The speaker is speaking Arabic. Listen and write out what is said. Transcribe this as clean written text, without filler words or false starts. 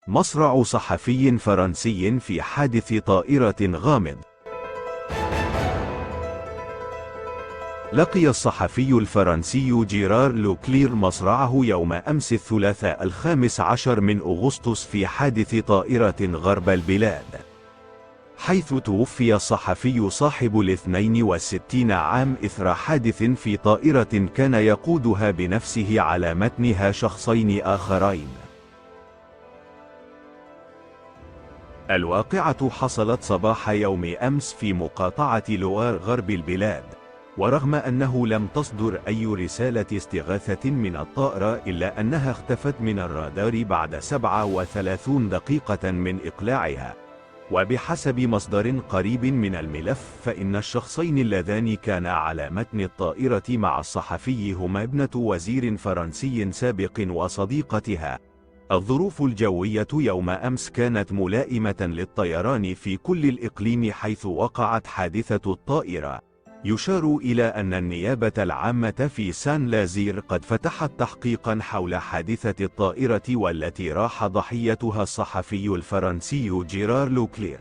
مصرع صحفي فرنسي في حادث طائرة غامض. لقي الصحفي الفرنسي جيرار لوكلير مصرعه يوم أمس الثلاثاء 15 من أغسطس في حادث طائرة غرب البلاد، حيث توفي الصحفي صاحب 62 عام إثر حادث في طائرة كان يقودها بنفسه على متنها شخصين آخرين. الواقعة حصلت صباح يوم أمس في مقاطعة لوار غرب البلاد، ورغم أنه لم تصدر أي رسالة استغاثة من الطائرة إلا أنها اختفت من الرادار بعد 37 دقيقة من إقلاعها. وبحسب مصدر قريب من الملف، فإن الشخصين اللذان كانا على متن الطائرة مع الصحفي هما ابنة وزير فرنسي سابق وصديقتها. الظروف الجوية يوم أمس كانت ملائمة للطيران في كل الإقليم حيث وقعت حادثة الطائرة. يشار إلى أن النيابة العامة في سان لازير قد فتحت تحقيقا حول حادثة الطائرة والتي راح ضحيتها الصحفي الفرنسي جيرار لوكلير.